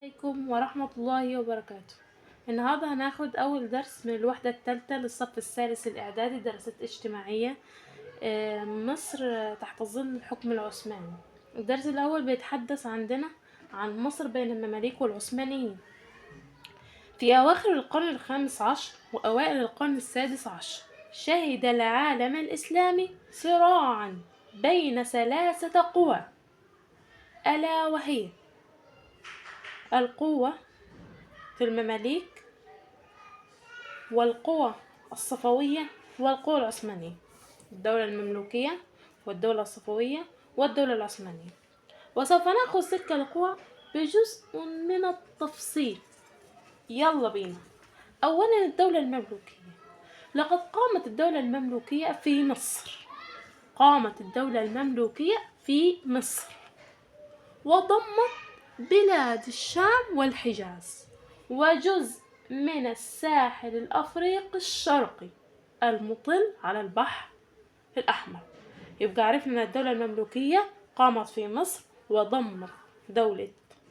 عليكم ورحمة الله وبركاته. النهاردة هناخد أول درس من الوحدة الثالثة للصف الثالث الإعدادي، دراسات اجتماعية. مصر تحت ظل الحكم العثماني. الدرس الأول بيتحدث عندنا عن مصر بين المماليك والعثمانيين في أواخر القرن الخامس عشر وأوائل القرن السادس عشر. شهد العالم الإسلامي صراعا بين ثلاثة قوى، ألا وهي القوة في المماليك، والقوى الصفوية، والقوى العثمانية. الدولة المملوكية والدولة الصفوية والدولة العثمانية. وسوف نأخذ تلك القوى بجزء من التفصيل. يلا بينا. أولا الدولة المملوكية. لقد قامت الدولة المملوكية في مصر. وضمت بلاد الشام والحجاز وجزء من الساحل الأفريقي الشرقي المطل على البحر الأحمر. يبقى عرفنا أن الدولة المملوكية قامت في مصر وضمت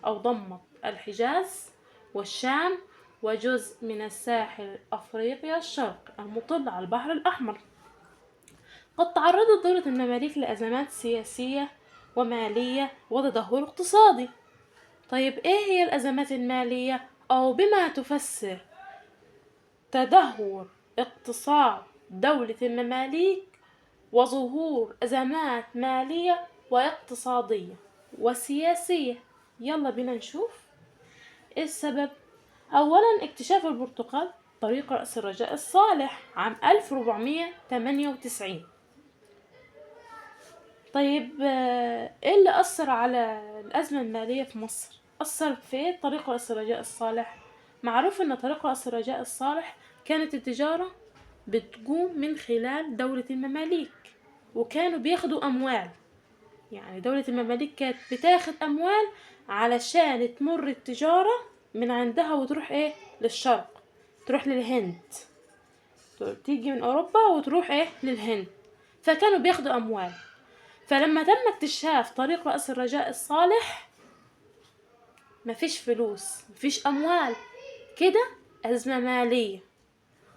ضمت الحجاز والشام وجزء من الساحل الأفريقي الشرقي المطل على البحر الأحمر. قد تعرضت دولة المماليك لأزمات سياسية ومالية وتدهور اقتصادي. طيب ايه هي الأزمات المالية، أو بما تفسر تدهور اقتصاد دولة المماليك وظهور أزمات مالية واقتصادية وسياسية؟ يلا بينا نشوف ايه السبب. أولا اكتشاف البرتقال طريق رأس الرجاء الصالح عام 1498. طيب ايه اللي أثر على الأزمة المالية في مصر؟ أثر في طريق رأس الرجاء الصالح. معروف أن طريق رأس الرجاء الصالح كانت التجارة بتقوم من خلال دولة المماليك، وكانوا بياخدوا أموال. يعني دولة المماليك كانت بتاخد أموال علشان تمر التجارة من عندها وتروح للشرق، تروح للهند، تيجي من أوروبا وتروح للهند. فكانوا بياخدوا أموال. فلما تم اكتشاف طريق رأس الرجاء الصالح مفيش فلوس، مفيش أموال، كده أزمة مالية.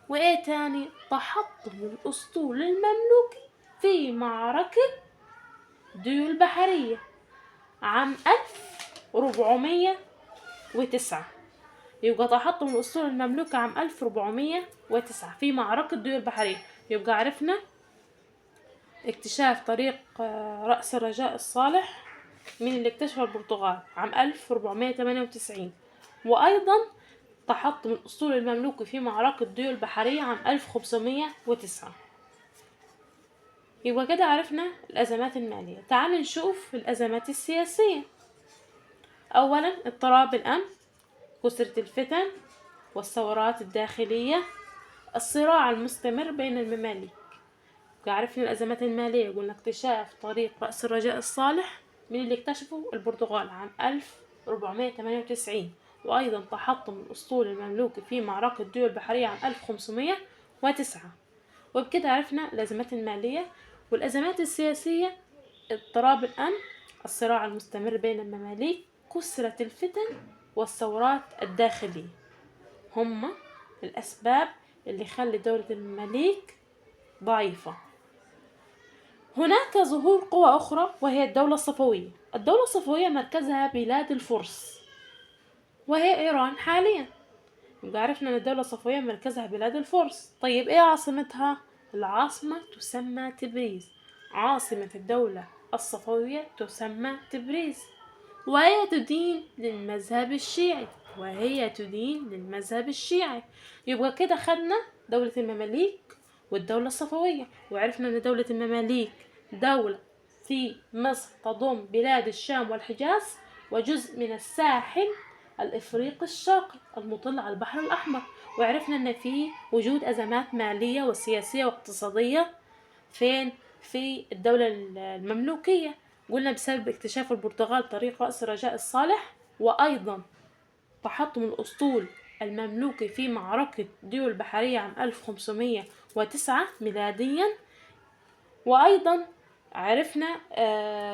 وإيه تاني؟ تحطم الأسطول المملوكي في معركة ديول بحرية عام 1409. يبقى تحطم الأسطول المملوكي عام 1409 في معركة ديول بحرية. يبقى عرفنا اكتشاف طريق رأس الرجاء الصالح من اللي اكتشفه البرتغال عام 1498، وأيضا تحطم الأسطول المملوكي في معركة ديول بحرية عام 1509. يبقى كده عرفنا الأزمات المالية. تعال نشوف الأزمات السياسية. أولا اضطراب الأمن، كثرة الفتن والثورات الداخلية، الصراع المستمر بين المماليك. عرفنا الأزمات المالية، قلنا اكتشاف طريق رأس الرجاء الصالح من اللي اكتشفه البرتغال عام 1498، وأيضا تحطم الأسطول المملوكي في معركة ديول البحرية عام 1509. وبكده عرفنا الأزمات المالية. والأزمات السياسية اضطراب الأمن، الصراع المستمر بين المماليك، كثرة الفتن والثورات الداخلية، هما الأسباب اللي خلي دولة المماليك ضعيفة. هناك ظهور قوى أخرى وهي الدولة الصفوية. الدولة الصفوية مركزها بلاد الفرس وهي إيران حاليا. يبقى عرفنا أن الدولة الصفوية مركزها بلاد الفرس. طيب إيه عاصمتها؟ العاصمة تسمى تبريز. عاصمة الدولة الصفوية تسمى تبريز، وهي تدين للمذهب الشيعي. يبقى كده خدنا دولة المماليك والدولة الصفوية، وعرفنا أن دولة المماليك دولة في مصر تضم بلاد الشام والحجاز وجزء من الساحل الإفريقي الشرقي المطل على البحر الأحمر. وعرفنا أن في وجود أزمات مالية وسياسية واقتصادية فين؟ في الدولة المملوكية. قلنا بسبب اكتشاف البرتغال طريق رأس الرجاء الصالح، وأيضا تحطم الأسطول المملوكي في معركة ديول البحرية عام 1509 ميلاديا، وأيضا عرفنا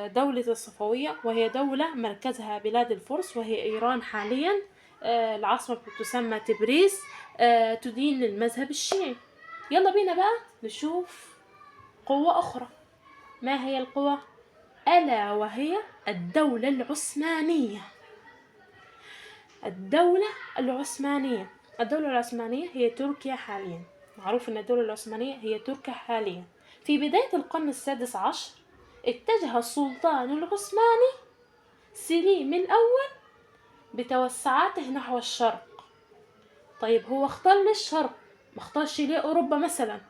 دولة الصفوية، وهي دولة مركزها بلاد الفرس، وهي إيران حاليا. العاصمة تسمى تبريز. تدين المذهب الشيعي. يلا بينا بقى نشوف قوة أخرى. ما هي القوة؟ ألا وهي الدولة العثمانية. الدولة العثمانية. الدولة العثمانية هي تركيا حاليا. معروف أن الدولة العثمانية هي تركيا حاليا. في بداية القرن السادس عشر اتجه السلطان العثماني سليم الأول بتوسعاته نحو الشرق. طيب هو اختار ليه الشرق؟ ما اختارش ليه أوروبا مثلا؟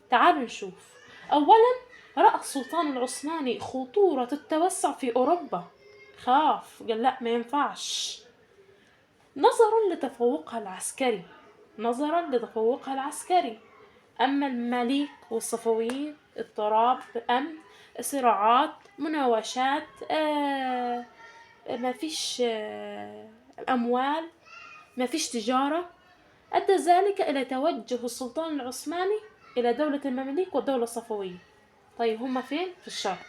تعالوا نشوف. أولا رأى السلطان العثماني خطورة التوسع في أوروبا، خاف، قال لا ما ينفعش، نظرا لتفوقها العسكري. أما المماليك والصفويين اضطراب، أمن، صراعات، مناوشات، ما فيش أموال، ما فيش تجارة. أدى ذلك إلى توجه السلطان العثماني إلى دولة المماليك والدولة الصفوية. طيب هما فين؟ في الشرق.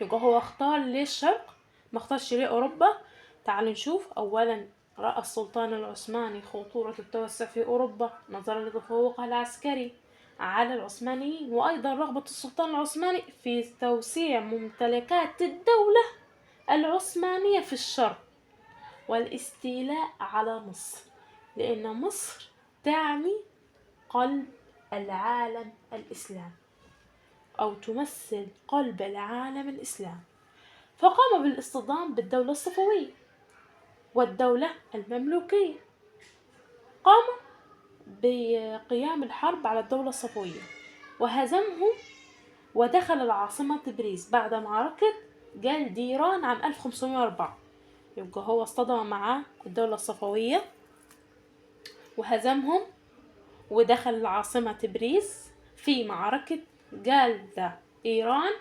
يبقى هو اختار ليه الشرق، ما اختارش ليه أوروبا. تعال نشوف. أولا رأى السلطان العثماني خطورة التوسع في أوروبا نظرا لتفوقه العسكري على العثمانيين، وأيضا رغبة السلطان العثماني في توسيع ممتلكات الدولة العثمانية في الشرق والاستيلاء على مصر، لأن مصر تعني قلب العالم الإسلامي، أو تمثل قلب العالم الإسلامي. فقام بالاصطدام بالدولة الصفوية والدولة المملوكية. قام بقيام الحرب على الدولة الصفوية وهزمهم، ودخل العاصمة تبريز بعد معركة جالديران عام 1504. يبقى هو اصطدم مع الدولة الصفوية وهزمهم، ودخل العاصمة تبريز في معركة جالدا إيران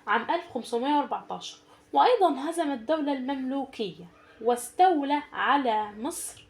عام 1514. وأيضا هزم الدولة المملوكية واستولى على مصر